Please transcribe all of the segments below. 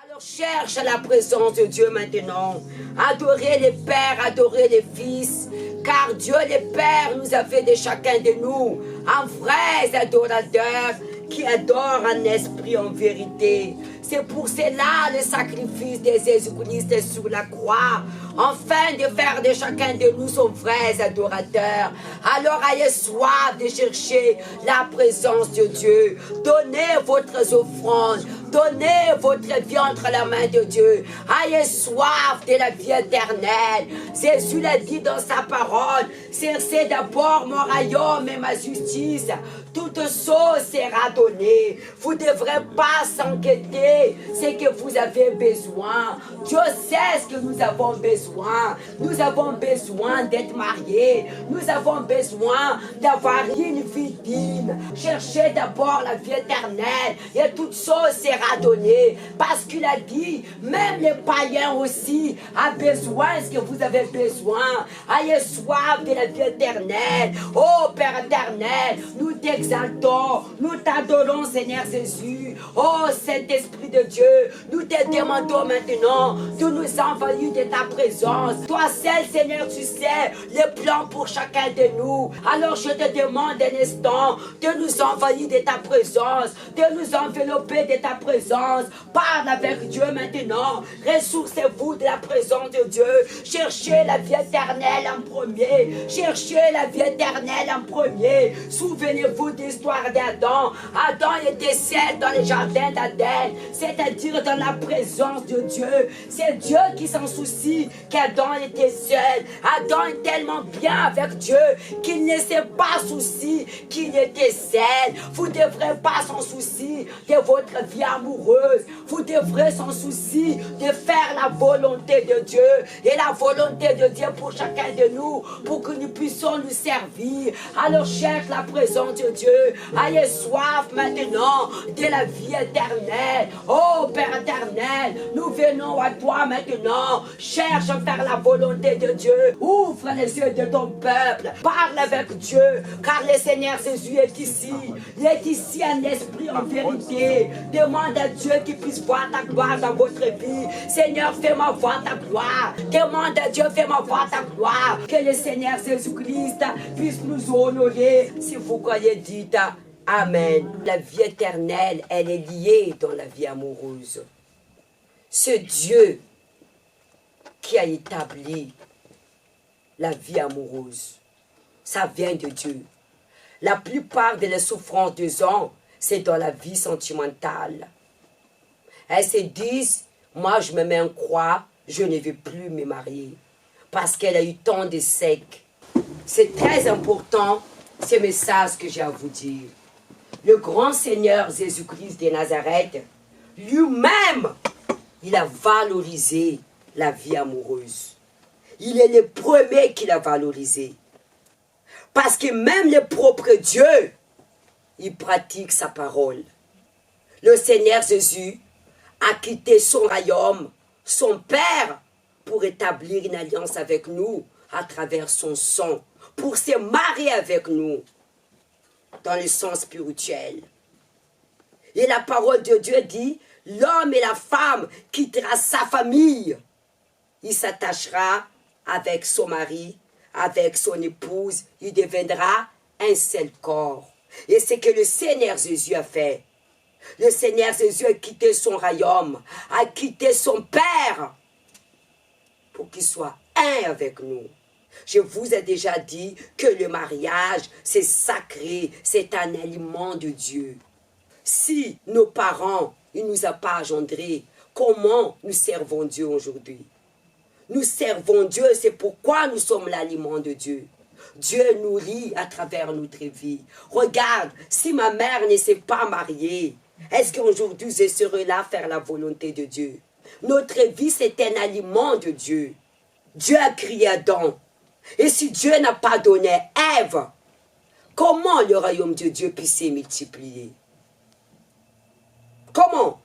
Alors cherche la présence de Dieu maintenant. Adorez les pères, adorez les fils. Car Dieu le Père nous a fait de chacun de nous un vrai adorateur qui adore en esprit, en vérité. C'est pour cela le sacrifice de Jésus-Christ sur la croix, afin de faire de chacun de nous son vrai adorateur. Alors ayez soif de chercher la présence de Dieu. Donnez votre offrande. Donnez votre vie entre la main de Dieu. Ayez soif de la vie éternelle. Jésus l'a dit dans sa parole. Cherchez d'abord mon royaume et ma justice. Toute chose sera donnée. Vous ne devrez pas s'inquiéter. C'est que vous avez besoin. Dieu sait ce que nous avons besoin. Nous avons besoin d'être mariés. Nous avons besoin d'avoir une vie digne. Cherchez d'abord la vie éternelle. Et toute chose sera donnée. Parce qu'il a dit, même les païens aussi ont besoin de ce que vous avez besoin. Ayez soif de la vie éternelle. Oh Père éternel, nous t'exaltons, nous t'adorons Seigneur Jésus. Oh Saint-Esprit de Dieu, nous te demandons maintenant de nous envahir de ta présence. Toi seul Seigneur, tu sais les plans pour chacun de nous. Alors je te demande un instant de nous envahir de ta présence, de nous envelopper de ta présence. Parle avec Dieu maintenant. Ressourcez-vous de la présence de Dieu. Cherchez la vie éternelle en premier. Cherchez la vie éternelle en premier. Souvenez-vous de l'histoire d'Adam. Adam était seul dans le jardin d'Adam, c'est-à-dire dans la présence de Dieu. C'est Dieu qui s'en soucie qu'Adam était seul. Adam est tellement bien avec Dieu qu'il ne s'est pas souci qu'il était seul. Vous ne devrez pas s'en soucier de votre vie amoureuse. Vous devrez s'en soucier de faire la volonté de Dieu. Et la volonté de Dieu pour chacun de nous, pour que nous puissions nous servir. Alors cherche la présence de Dieu. Ayez soif maintenant de la vie éternelle. Oh Père éternel, nous venons à toi maintenant. Cherche à faire la volonté de Dieu. Ouvre les yeux de ton peuple. Parle avec Dieu, car le Seigneur Jésus est ici. Il est ici en esprit, en vérité. Demande à Dieu qu'il puisse voir ta gloire dans votre vie. Seigneur, fais-moi voir ta gloire. Demande à Dieu, fais-moi voir ta gloire. Que le Seigneur Jésus-Christ puisse nous honorer. Si vous croyez, dites Amen. La vie éternelle, elle est liée dans la vie amoureuse. Ce Dieu qui a établi la vie amoureuse, ça vient de Dieu. La plupart des souffrances des hommes, c'est dans la vie sentimentale. Elles se disent, moi je me mets en croix, je ne vais plus me marier. Parce qu'elle a eu tant de secs. C'est très important, ce message que j'ai à vous dire. Le grand Seigneur Jésus-Christ de Nazareth, lui-même, il a valorisé la vie amoureuse. Il est le premier qui l'a valorisé. Parce que même le propre Dieu, il pratique sa parole. Le Seigneur Jésus a quitté son royaume, son Père, pour établir une alliance avec nous à travers son sang, pour se marier avec nous dans le sens spirituel. Et la parole de Dieu dit, l'homme et la femme quittera sa famille. Il s'attachera avec son mari, avec son épouse, il deviendra un seul corps. Et c'est ce que le Seigneur Jésus a fait. Le Seigneur Jésus a quitté son royaume, a quitté son Père, pour qu'il soit un avec nous. Je vous ai déjà dit que le mariage, c'est sacré, c'est un aliment de Dieu. Si nos parents, ils ne nous ont pas engendrés, comment nous servons Dieu aujourd'hui? Nous servons Dieu, c'est pourquoi nous sommes l'aliment de Dieu. Dieu nourrit à travers notre vie. Regarde, si ma mère ne s'est pas mariée, est-ce qu'aujourd'hui je serai là à faire la volonté de Dieu? Notre vie, c'est un aliment de Dieu. Dieu a créé Adam. Et si Dieu n'a pas donné Ève, comment le royaume de Dieu peut se multiplier? Comment?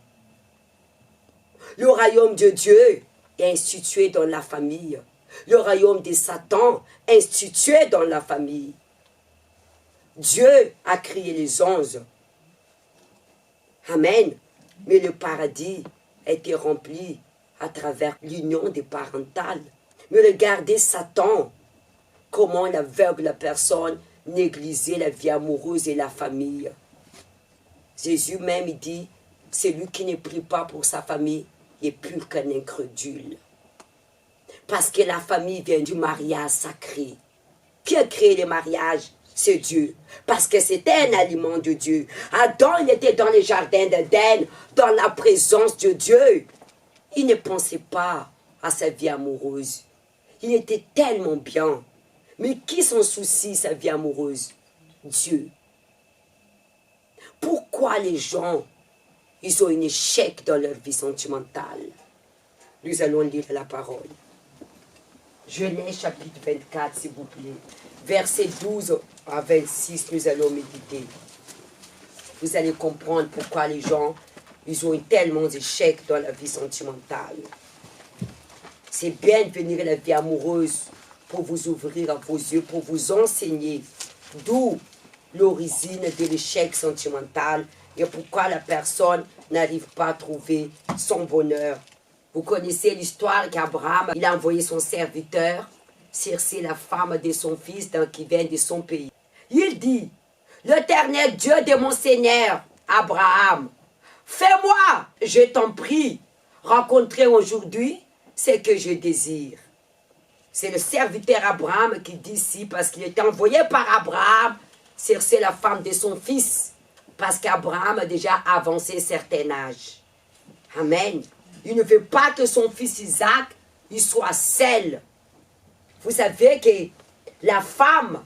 Le royaume de Dieu est institué dans la famille. Le royaume de Satan est institué dans la famille. Dieu a créé les anges. Amen. Mais le paradis était remplie à travers l'union des parentales. Mais regardez Satan, comment l'aveugle personne négligeait la vie amoureuse et la famille. Jésus même il dit, celui qui ne prie pas pour sa famille est plus qu'un incrédule. Parce que la famille vient du mariage sacré. Qui a créé le mariage? C'est Dieu. Parce que c'était un aliment de Dieu. Adam, il était dans le jardin d'Éden, dans la présence de Dieu. Il ne pensait pas à sa vie amoureuse. Il était tellement bien. Mais qui s'en soucie, sa vie amoureuse? Dieu. Pourquoi les gens, ils ont un échec dans leur vie sentimentale? Nous allons lire la parole. Genèse chapitre 24, s'il vous plaît. Versets 12 à 26, nous allons méditer. Vous allez comprendre pourquoi les gens, ils ont tellement d'échecs dans la vie sentimentale. C'est bien de venir à la vie amoureuse pour vous ouvrir vos yeux, pour vous enseigner d'où l'origine de l'échec sentimental et pourquoi la personne n'arrive pas à trouver son bonheur. Vous connaissez l'histoire qu'Abraham, il a envoyé son serviteur chercher la femme de son fils qui vient de son pays. Il dit, l'Éternel Dieu de mon Seigneur, Abraham, fais-moi, je t'en prie, rencontrer aujourd'hui ce que je désire. C'est le serviteur Abraham qui dit ici, parce qu'il était envoyé par Abraham chercher la femme de son fils, parce qu'Abraham a déjà avancé un certain âge. Amen. Il ne veut pas que son fils Isaac il soit seul. Vous savez que la femme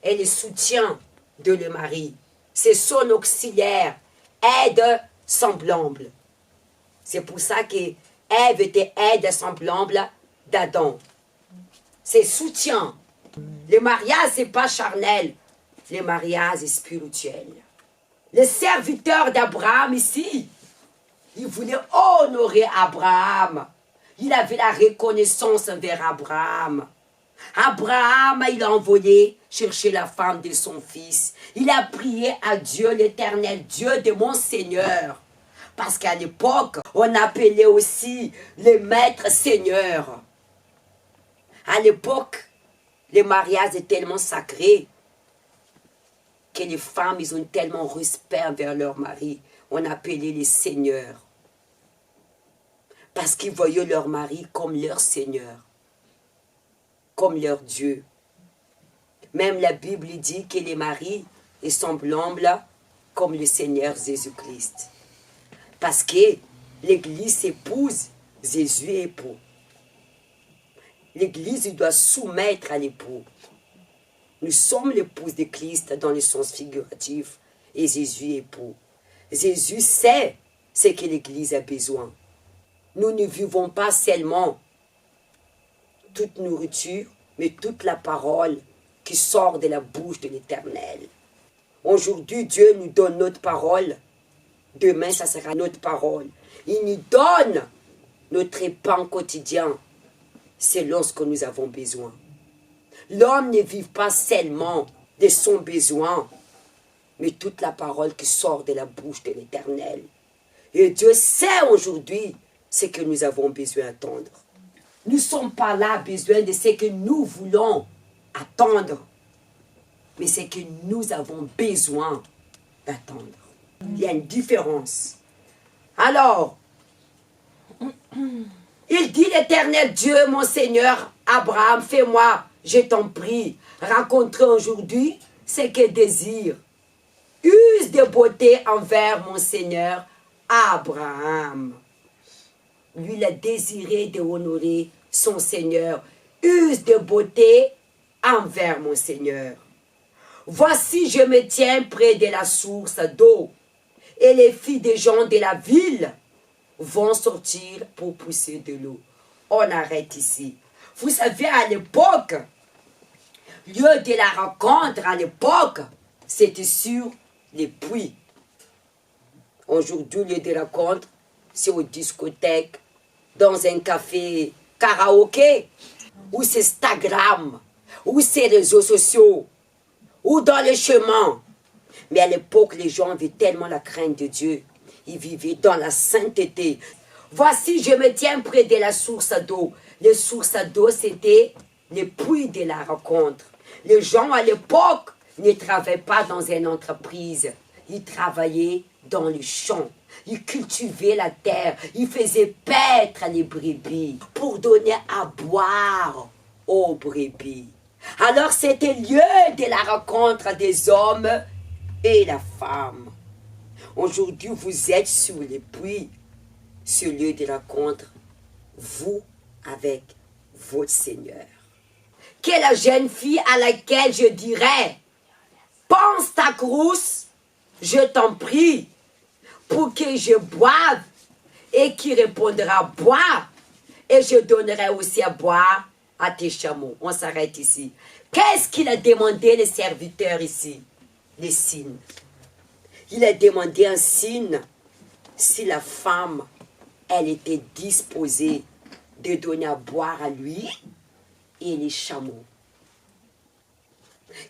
est le soutien de le mari. C'est son auxiliaire, aide semblable. C'est pour ça que Ève était aide semblable d'Adam. C'est soutien. Le mariage, ce n'est pas charnel. Le mariage est spirituel. Le serviteur d'Abraham ici, il voulait honorer Abraham. Il avait la reconnaissance envers Abraham. Abraham, il a envoyé chercher la femme de son fils. Il a prié à Dieu, l'Éternel Dieu de mon Seigneur. Parce qu'à l'époque, on appelait aussi les maîtres seigneurs. À l'époque, le mariage est tellement sacré que les femmes, ils ont tellement respect envers leur mari. On appelait les seigneurs. Parce qu'ils voyaient leur mari comme leur Seigneur, comme leur Dieu. Même la Bible dit que les maris sont semblables comme le Seigneur Jésus-Christ. Parce que l'Église épouse Jésus est époux. L'Église doit soumettre à l'époux. Nous sommes l'épouse de Christ dans le sens figuratif et Jésus est époux. Jésus sait ce que l'Église a besoin. Nous ne vivons pas seulement toute nourriture, mais toute la parole qui sort de la bouche de l'Éternel. Aujourd'hui, Dieu nous donne notre parole. Demain, ça sera notre parole. Il nous donne notre pain quotidien selon ce que nous avons besoin. L'homme ne vit pas seulement de son besoin, mais toute la parole qui sort de la bouche de l'Éternel. Et Dieu sait aujourd'hui ce que nous avons besoin d'attendre. Nous ne sommes pas là besoin de ce que nous voulons attendre, mais ce que nous avons besoin d'attendre. Il y a une différence. Alors, il dit l'Éternel Dieu, mon Seigneur, Abraham, fais-moi, je t'en prie, rencontrer aujourd'hui ce que désire. Use de beauté envers mon Seigneur, Abraham. Lui, il a désiré de honorer son Seigneur. Use de beauté envers mon Seigneur. Voici, je me tiens près de la source d'eau, et les filles des gens de la ville vont sortir pour pousser de l'eau. On arrête ici. Vous savez, à l'époque, lieu de la rencontre, à l'époque, c'était sur les puits. Aujourd'hui, lieu de rencontre, c'est aux discothèques, dans un café karaoké, ou c'est Instagram, ou c'est les réseaux sociaux, ou dans les chemins. Mais à l'époque, les gens avaient tellement la crainte de Dieu. Ils vivaient dans la sainteté. Voici, je me tiens près de la source d'eau. Les sources d'eau, c'était les puits de la rencontre. Les gens à l'époque ne travaillaient pas dans une entreprise. Ils travaillaient dans les champs. Ils cultivaient la terre. Ils faisaient paître les brebis pour donner à boire aux brebis. Alors c'était lieu de la rencontre des hommes et la femme. Aujourd'hui, vous êtes sur les puits, ce lieu de rencontre, vous avec votre Seigneur. Quelle la jeune fille à laquelle je dirais, pense ta crousse, je t'en prie, pour que je boive, et qui répondra, bois, et je donnerai aussi à boire à tes chameaux. On s'arrête ici. Qu'est-ce qu'il a demandé les serviteurs ici? Les signes. Il a demandé un signe si la femme, elle était disposée de donner à boire à lui et les chameaux.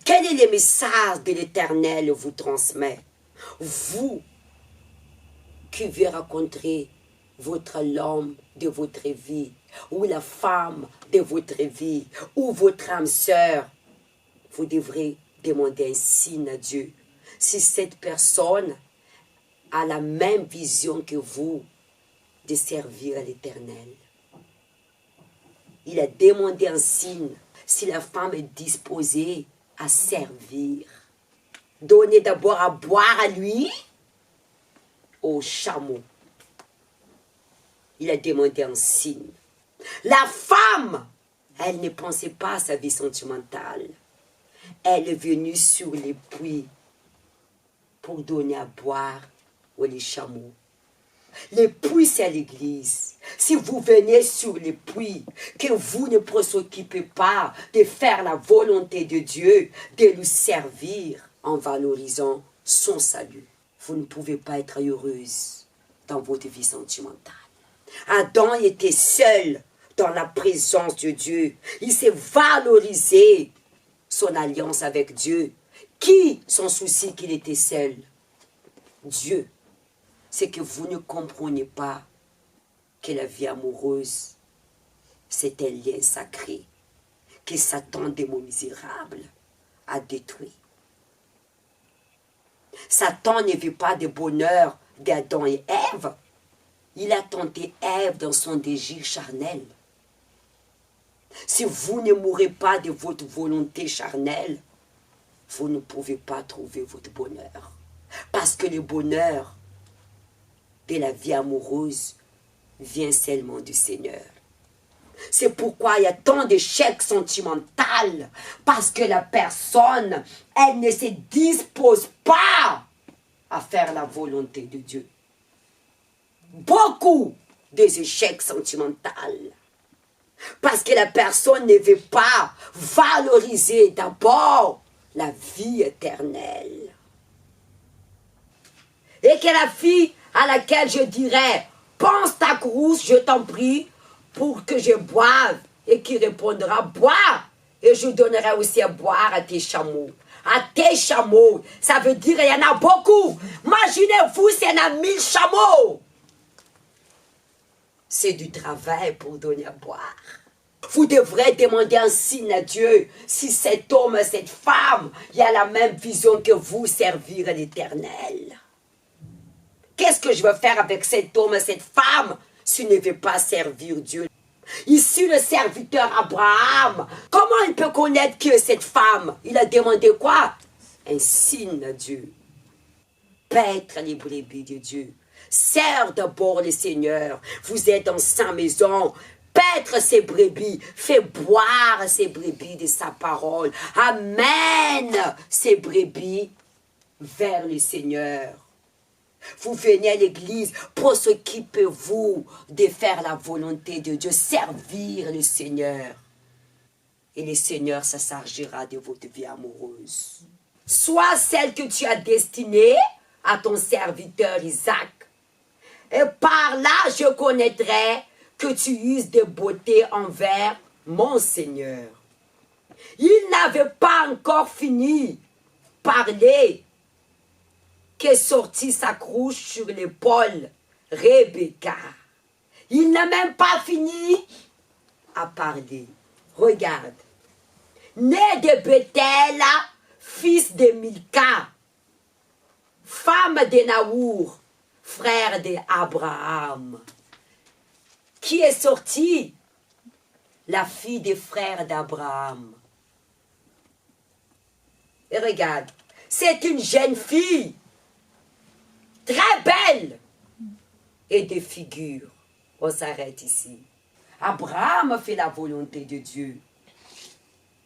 Quel est le message de l'Éternel vous transmet? Vous qui vous rencontrez votre l'homme de votre vie, ou la femme de votre vie, ou votre âme sœur, vous devrez demander un signe à Dieu. Si cette personne a la même vision que vous de servir à l'Éternel. Il a demandé un signe si la femme est disposée à servir. Donnez d'abord à boire à lui, au chameau. Il a demandé un signe. La femme, elle ne pensait pas à sa vie sentimentale. Elle est venue sur les puits pour donner à boire aux chameaux. Les puits, c'est l'église. Si vous venez sur les puits, que vous ne vous occupez pas de faire la volonté de Dieu, de lui servir en valorisant son salut, vous ne pouvez pas être heureuse dans votre vie sentimentale. Adam était seul dans la présence de Dieu. Il s'est valorisé son alliance avec Dieu. Qui son souci qu'il était seul? Dieu. C'est que vous ne comprenez pas que la vie amoureuse, c'est un lien sacré que Satan, démon misérable, a détruit. Satan ne veut pas de bonheur d'Adam et Ève. Il a tenté Ève dans son désir charnel. Si vous ne mourrez pas de votre volonté charnelle, vous ne pouvez pas trouver votre bonheur. Parce que le bonheur de la vie amoureuse vient seulement du Seigneur. C'est pourquoi il y a tant d'échecs sentimentaux. Parce que la personne, elle ne se dispose pas à faire la volonté de Dieu. Beaucoup d'échecs sentimentaux. Parce que la personne ne veut pas valoriser d'abord la vie éternelle. Et que la fille à laquelle je dirais, pense ta crousse, je t'en prie, pour que je boive, et qui répondra, bois, et je donnerai aussi à boire à tes chameaux. À tes chameaux, ça veut dire il y en a beaucoup. Imaginez-vous s'il y en a 1000 chameaux. C'est du travail pour donner à boire. Vous devrez demander un signe à Dieu si cet homme, cette femme, il a la même vision que vous, servir à l'Éternel. Qu'est-ce que je veux faire avec cet homme, cette femme, s'il ne veut pas servir Dieu? Ici, le serviteur Abraham, comment il peut connaître que cette femme? Il a demandé quoi? Un signe à Dieu. Paître les brebis de Dieu. Serre d'abord le Seigneur. Vous êtes dans sa maison. Paître ses brebis. Fais boire ses brebis de sa parole. Amène ces brebis vers le Seigneur. Vous venez à l'église pour s'occuper, vous, de faire la volonté de Dieu, servir le Seigneur. Et le Seigneur s'assagera de votre vie amoureuse. Soit celle que tu as destinée à ton serviteur Isaac. Et par là, je connaîtrai que tu uses de beauté envers mon Seigneur. Il n'avait pas encore fini de parler que sortit sa crouche sur l'épaule, Rebecca. Il n'a même pas fini à parler. Regarde. Né de Bethel, fils de Milka, femme de Naour, frère d'Abraham. Qui est sortie? La fille des frères d'Abraham. Et regarde, c'est une jeune fille, très belle, et de figure. On s'arrête ici. Abraham a fait la volonté de Dieu.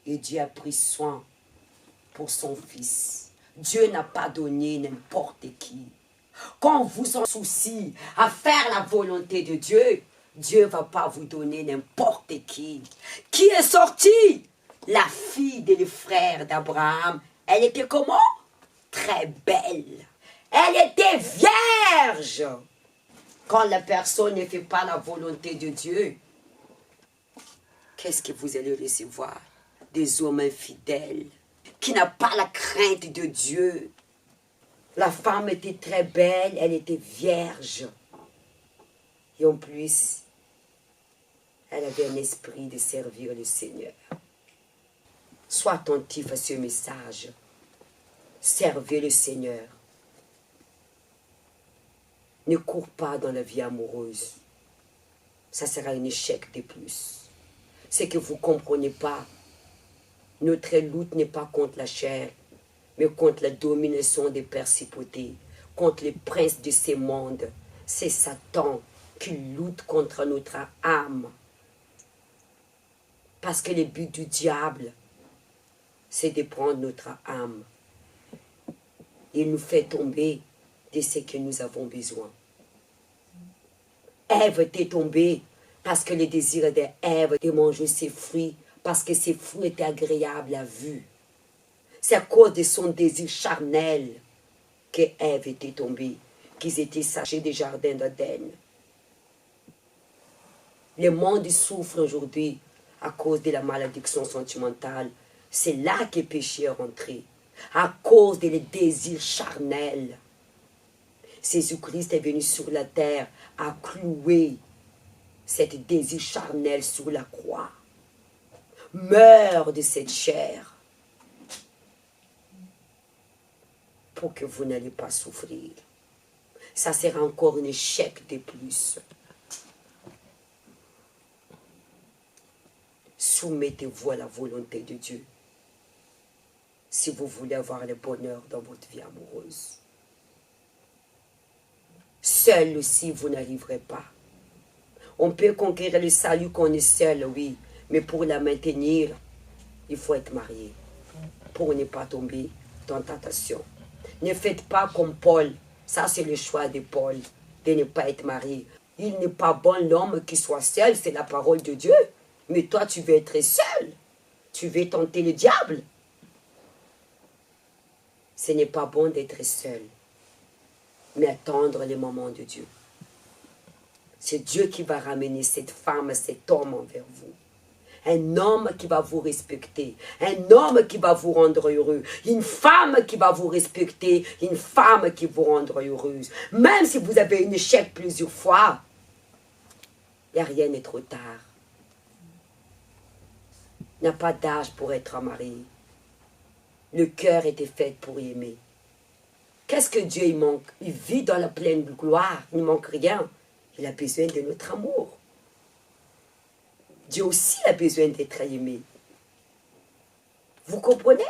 Et Dieu a pris soin pour son fils. Dieu n'a pas donné n'importe qui. Quand vous en soucie à faire la volonté de Dieu, Dieu ne va pas vous donner n'importe qui. Qui est sorti? La fille des frères d'Abraham. Elle était comment? Très belle. Elle était vierge. Quand la personne ne fait pas la volonté de Dieu, qu'est-ce que vous allez recevoir? Des hommes infidèles, qui n'ont pas la crainte de Dieu. La femme était très belle, elle était vierge. Et en plus, elle avait un esprit de servir le Seigneur. Sois attentif à ce message. Servez le Seigneur. Ne cours pas dans la vie amoureuse. Ça sera un échec de plus. C'est que vous ne comprenez pas. Notre lutte n'est pas contre la chair, mais contre la domination des principautés, contre les princes de ces mondes. C'est Satan qui lutte contre notre âme. Parce que le but du diable, c'est de prendre notre âme. Il nous fait tomber de ce que nous avons besoin. Ève était tombée parce que le désir d'Ève de manger ses fruits, parce que ses fruits étaient agréables à vue. C'est à cause de son désir charnel que Ève était tombée, qu'ils étaient sachés des jardins d'Éden. Le monde souffre aujourd'hui à cause de la malédiction sentimentale. C'est là que le péché est rentré, à cause des désirs charnels. Jésus-Christ est venu sur la terre à clouer cet désir charnel sur la croix. Meurs de cette chair pour que vous n'allez pas souffrir. Ça sera encore un échec de plus. Soumettez-vous à la volonté de Dieu si vous voulez avoir le bonheur dans votre vie amoureuse. Seul aussi, vous n'arriverez pas. On peut conquérir le salut qu'on est seul, oui, mais pour la maintenir, il faut être marié pour ne pas tomber dans tentation. Ne faites pas comme Paul. Ça, c'est le choix de Paul, de ne pas être marié. Il n'est pas bon l'homme qui soit seul, c'est la parole de Dieu. Mais toi, tu veux être seul. Tu veux tenter le diable. Ce n'est pas bon d'être seul, mais attendre le moment de Dieu. C'est Dieu qui va ramener cette femme, cet homme envers vous. Un homme qui va vous respecter. Un homme qui va vous rendre heureux. Une femme qui va vous respecter. Une femme qui vous rendra heureuse. Même si vous avez un échec plusieurs fois, il n'y a rien n'est trop tard. Il n'y a pas d'âge pour être marié. Le cœur était fait pour aimer. Qu'est-ce que Dieu il manque? Il vit dans la pleine gloire. Il ne manque rien. Il a besoin de notre amour. Dieu aussi a besoin d'être aimé. Vous comprenez?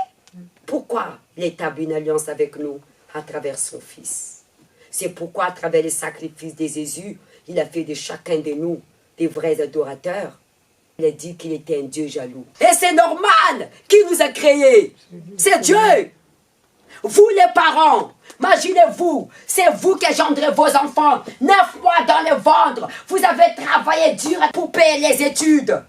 Pourquoi il établit une alliance avec nous à travers son Fils? C'est pourquoi à travers le sacrifice de Jésus, il a fait de chacun de nous des vrais adorateurs. Il a dit qu'il était un Dieu jaloux. Et c'est normal qu'il nous a créés. C'est Dieu. Vous les parents, imaginez-vous, c'est vous qui engendrez vos enfants, 9 mois dans le ventre. Vous avez travaillé dur pour payer les études.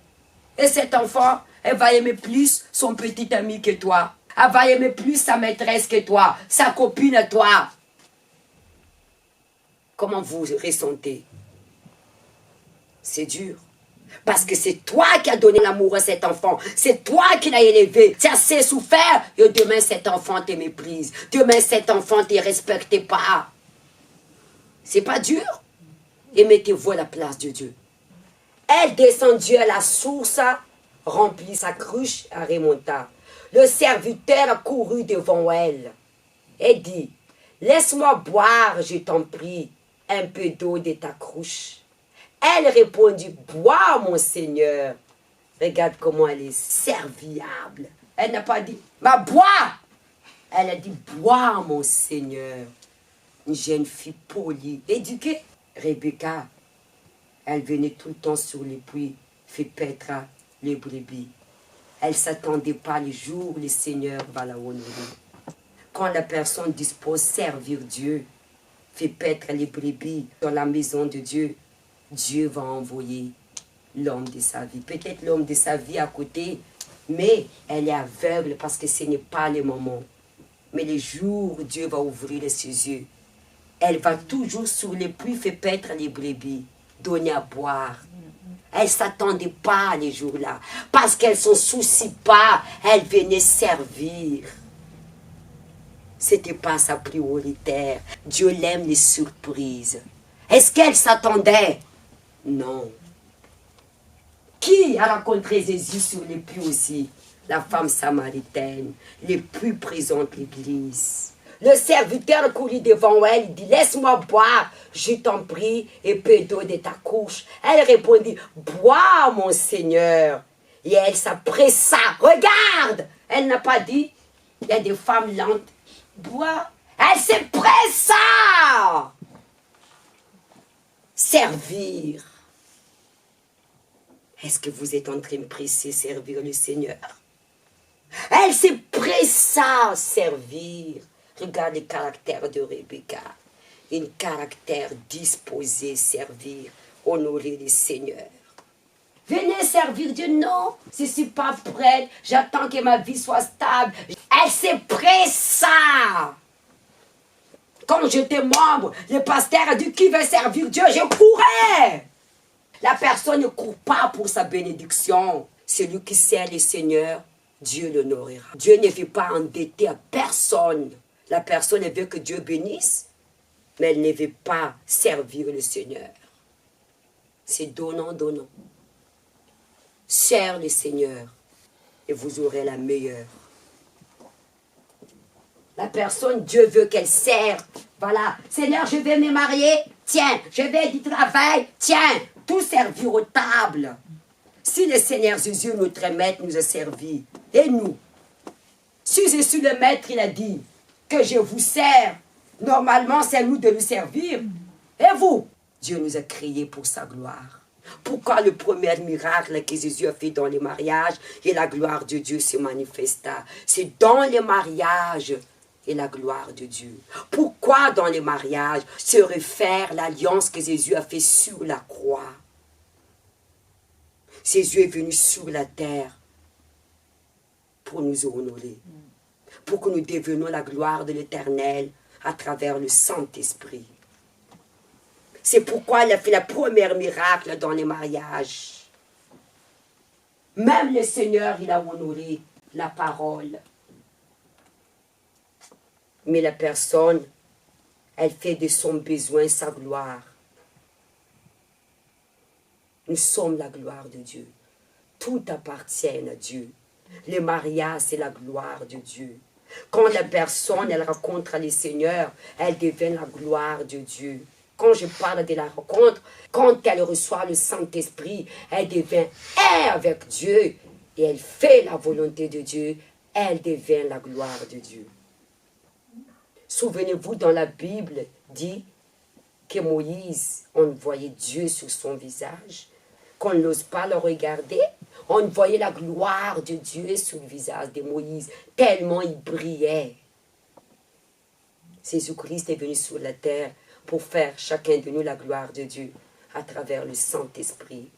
Et cet enfant, elle va aimer plus son petit ami que toi. Elle va aimer plus sa maîtresse que toi, sa copine que toi. Comment vous ressentez? C'est dur. Parce que c'est toi qui as donné l'amour à cet enfant. C'est toi qui l'as élevé. Tu as assez souffert. Et demain, cet enfant te méprise. Demain, cet enfant ne te respecte pas. C'est pas dur? Et mettez-vous à la place de Dieu. Elle descendit à la source, remplit sa cruche et remonta. Le serviteur courut devant elle et dit, laisse-moi boire, je t'en prie, un peu d'eau de ta cruche. Elle répondit, bois, mon Seigneur. Regarde comment elle est serviable. Elle n'a pas dit, bah bois. Elle a dit, bois, mon Seigneur. Une jeune fille polie, éduquée. Rebecca, elle venait tout le temps sur les puits, fait paître les brebis. Elle ne s'attendait pas le jour où le Seigneur va la honorer. Quand la personne dispose servir Dieu, fait paître les brebis dans la maison de Dieu, Dieu va envoyer l'homme de sa vie. Peut-être l'homme de sa vie à côté, mais elle est aveugle parce que ce n'est pas le moment. Mais le jour où Dieu va ouvrir ses yeux, elle va toujours sur les puits faire paître les brebis, donner à boire. Elle ne s'attendait pas les jours-là, parce qu'elle ne s'en soucie pas, elle venait servir. Ce n'était pas sa prioritaire. Dieu l'aime les surprises. Est-ce qu'elle s'attendait? Non. Qui a rencontré Jésus sur les puits aussi? La femme samaritaine. Les puits présentent l'Église. Le serviteur courut devant elle, il dit, laisse-moi boire, je t'en prie, et peu d'eau de ta couche. Elle répondit, bois, mon Seigneur. Et elle s'appressa, regarde. Elle n'a pas dit, il y a des femmes lentes, bois. Elle s'empressa. Servir. Est-ce que vous êtes en train de presser servir le Seigneur? Elle s'empressa servir. Regarde le caractère de Rebecca. Un caractère disposé, servir, honorer le Seigneur. Venez servir Dieu. Non, je ne suis pas prête. J'attends que ma vie soit stable. Elle s'empressa. Quand j'étais membre, le pasteur a dit qui veut servir Dieu, je courais. La personne ne court pas pour sa bénédiction. Celui qui sert le Seigneur, Dieu l'honorera. Dieu ne veut pas endetter à personne. La personne veut que Dieu bénisse, mais elle ne veut pas servir le Seigneur. C'est donnant, donnant. Sers le Seigneur et vous aurez la meilleure. La personne, Dieu veut qu'elle serve. Voilà. Seigneur, je vais me marier. Tiens, je vais du travail. Tiens, tout servir aux tables. Si le Seigneur Jésus, notre maître, nous a servi, et nous, si je suis le maître, il a dit que je vous sers, normalement c'est à nous de nous servir. Et vous, Dieu nous a créés pour sa gloire. Pourquoi le premier miracle que Jésus a fait dans les mariages et la gloire de Dieu se manifesta? C'est dans les mariages et la gloire de Dieu. Pourquoi dans les mariages se réfère l'alliance que Jésus a fait sur la croix? Jésus est venu sur la terre pour nous honorer, pour que nous devenions la gloire de l'Éternel à travers le Saint-Esprit. C'est pourquoi il a fait le premier miracle dans les mariages. Même le Seigneur, il a honoré la parole. Mais la personne, elle fait de son besoin sa gloire. Nous sommes la gloire de Dieu. Tout appartient à Dieu. Le mariage, c'est la gloire de Dieu. Quand la personne, elle rencontre le Seigneur, elle devient la gloire de Dieu. Quand je parle de la rencontre, quand elle reçoit le Saint-Esprit, elle devient un avec Dieu et elle fait la volonté de Dieu, elle devient la gloire de Dieu. Souvenez-vous, dans la Bible, dit que Moïse, on voyait Dieu sur son visage, qu'on n'ose pas le regarder, on voyait la gloire de Dieu sur le visage de Moïse, tellement il brillait. Jésus-Christ est venu sur la terre pour faire chacun de nous la gloire de Dieu à travers le Saint-Esprit.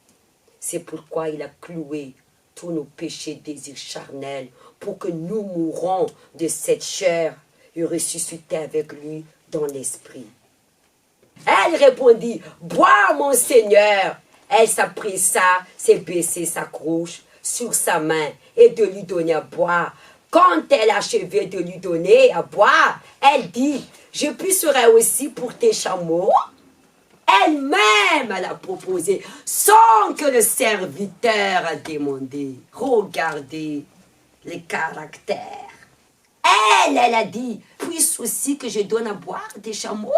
C'est pourquoi il a cloué tous nos péchés, désirs charnels, pour que nous mourons de cette chair et ressusciter avec lui dans l'esprit. Elle répondit, bois mon Seigneur. Elle s'appressa, s'est baissée sa crouche sur sa main et de lui donner à boire. Quand elle achevait de lui donner à boire, elle dit, je puisserai aussi pour tes chameaux. Elle-même, elle a proposé, sans que le serviteur a demandé. Regardez les caractères. Elle a dit, puisse aussi que je donne à boire des chameaux.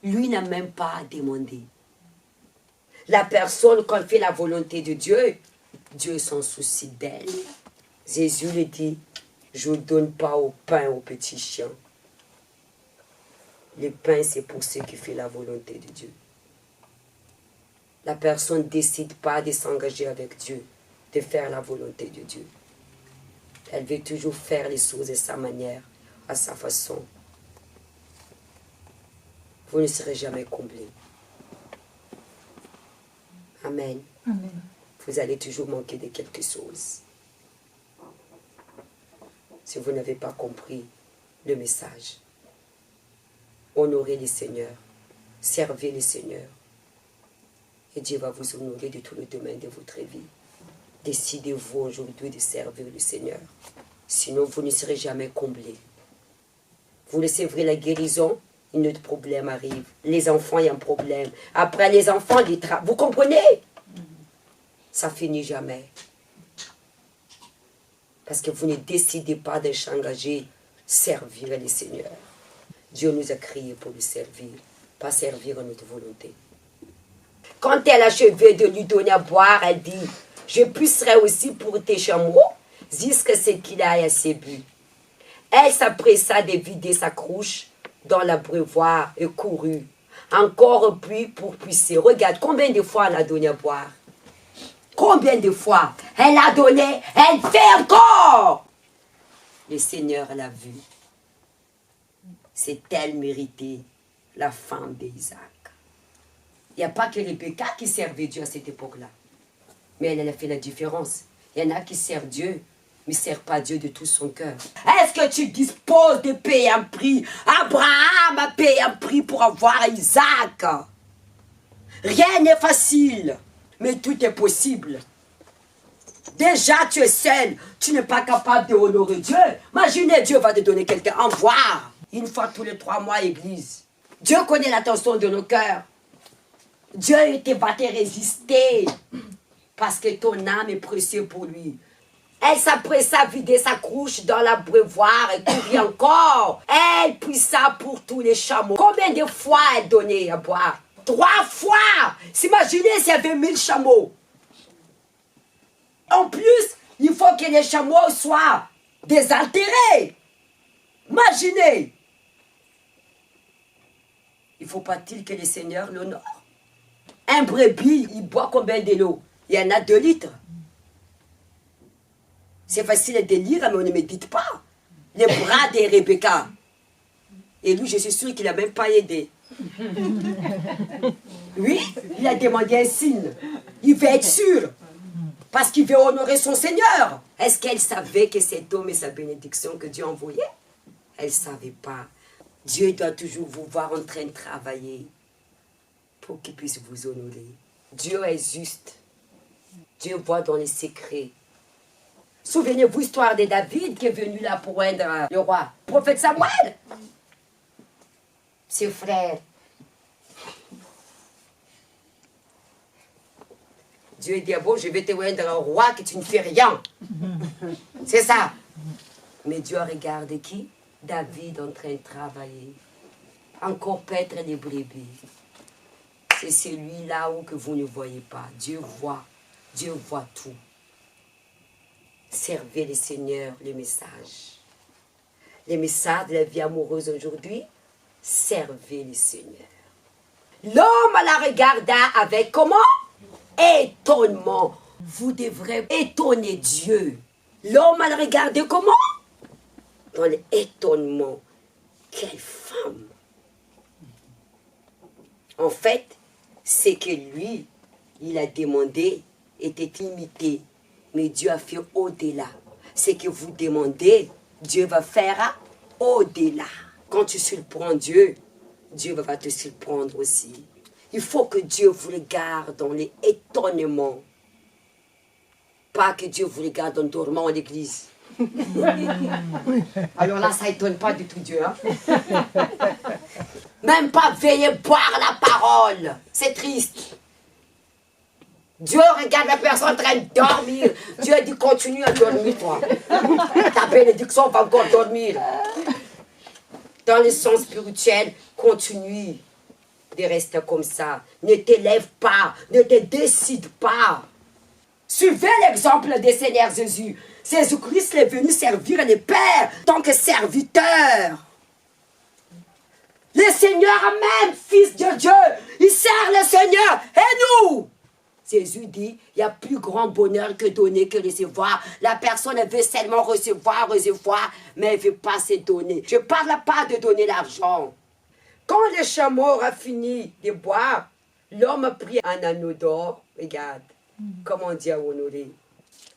Lui n'a même pas demandé. La personne, quand elle fait la volonté de Dieu, Dieu s'en soucie d'elle. Jésus lui dit, je ne donne pas au pain aux petits chiens. Le pain, c'est pour ceux qui font la volonté de Dieu. La personne ne décide pas de s'engager avec Dieu, de faire la volonté de Dieu. Elle veut toujours faire les choses de sa manière, à sa façon. Vous ne serez jamais comblé. Amen. Amen. Vous allez toujours manquer de quelque chose. Si vous n'avez pas compris le message. Honorez le Seigneur. Servez le Seigneur. Et Dieu va vous honorer de tout le domaine de votre vie. Décidez-vous aujourd'hui de servir le Seigneur. Sinon, vous ne serez jamais comblé. Vous recevrez la guérison, un autre problème arrive. Les enfants, il y a un problème. Après les enfants, vous comprenez? Ça finit jamais. Parce que vous ne décidez pas de s'engager, servir le Seigneur. Dieu nous a créés pour le servir, pas servir à notre volonté. Quand elle a achevé de lui donner à boire, elle dit, je puisserai aussi pour tes chameaux, jusqu'à ce qu'il aille assez bu. Elle s'appressa de vider sa cruche dans l'abreuvoir et courut. Encore puis pour puiser. Regarde, combien de fois elle a donné à boire? Combien de fois elle a donné, elle fait encore. Le Seigneur l'a vu. C'est elle méritée, la femme d'Isaac. Il n'y a pas que Rebecca qui servait Dieu à cette époque-là. Mais elle a fait la différence. Il y en a qui servent Dieu, mais ne servent pas Dieu de tout son cœur. Est-ce que tu disposes de payer un prix? Abraham a payé un prix pour avoir Isaac. Rien n'est facile, mais tout est possible. Déjà, tu es seul, tu n'es pas capable de honorer Dieu. Imaginez, Dieu va te donner quelqu'un. Envoie. Une fois tous les 3 mois, église. Dieu connaît l'attention de nos cœurs. Dieu va te résister. Parce que ton âme est précieuse pour lui. Elle s'appressa à vider sa cruche dans l'abreuvoir et courit encore. Elle puissa pour tous les chameaux. Combien de fois elle donnait à boire? 3 fois. S'imaginez s'il y avait 1000 chameaux. En plus, il faut que les chameaux soient désaltérés. Imaginez. Il ne faut pas-il que le Seigneur l'honore? Un brebis, il boit combien de l'eau? Il y en a 2 litres. C'est facile de lire, mais on ne médite pas. Les bras de Rebecca. Et lui, je suis sûr qu'il n'a même pas aidé. Oui, il a demandé un signe. Il veut être sûr. Parce qu'il veut honorer son Seigneur. Est-ce qu'elle savait que cet homme est sa bénédiction que Dieu envoyait? Elle ne savait pas. Dieu doit toujours vous voir en train de travailler pour qu'il puisse vous honorer. Dieu est juste. Dieu voit dans les secrets. Souvenez-vous l'histoire de David qui est venu là pour rendre le roi. Prophète Samuel. Ses frères. Dieu dit, bon, je vais te rendre un roi que tu ne fais rien. C'est ça. Mais Dieu regarde qui? David en train de travailler. Encore paître les brebis. C'est celui-là où que vous ne voyez pas. Dieu voit tout. Servez le Seigneur, le message. Le message de la vie amoureuse aujourd'hui, servez le Seigneur. L'homme la regarda avec comment? Étonnement. Vous devrez étonner Dieu. L'homme la regardé comment? Dans l'étonnement. Quelle femme! En fait, c'est que lui, il a demandé, était limité. Mais Dieu a fait au-delà. Ce que vous demandez, Dieu va faire au-delà. Quand tu surprends Dieu, Dieu va te surprendre aussi. Il faut que Dieu vous regarde dans l'étonnement. Pas que Dieu vous regarde en dormant à l'église. Alors là, ça n'étonne pas du tout Dieu. Hein? Même pas veiller boire la parole. C'est triste. Dieu regarde la personne en train de dormir. Dieu dit continue à dormir toi. Ta bénédiction va encore dormir. Dans le sens spirituel, continue de rester comme ça. Ne t'élève pas, ne te décide pas. Suivez l'exemple du Seigneur Jésus. Jésus-Christ est venu servir le Père en tant que serviteur. Le Seigneur même, Fils de Dieu, il sert le Seigneur et nous. Jésus dit, il y a plus grand bonheur que donner que recevoir. La personne veut seulement recevoir, mais elle ne veut pas se donner. Je ne parle pas de donner l'argent. Quand le chameau aura fini de boire, l'homme a pris un anneau d'or, regarde, comment on dit à honorer,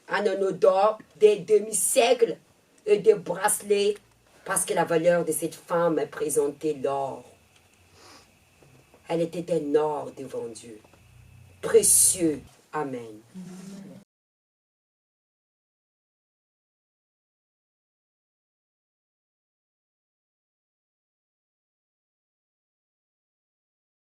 un anneau d'or, des demi-siècles et des bracelets, parce que la valeur de cette femme représentait l'or. Elle était un or devant Dieu. Précieux. Amen.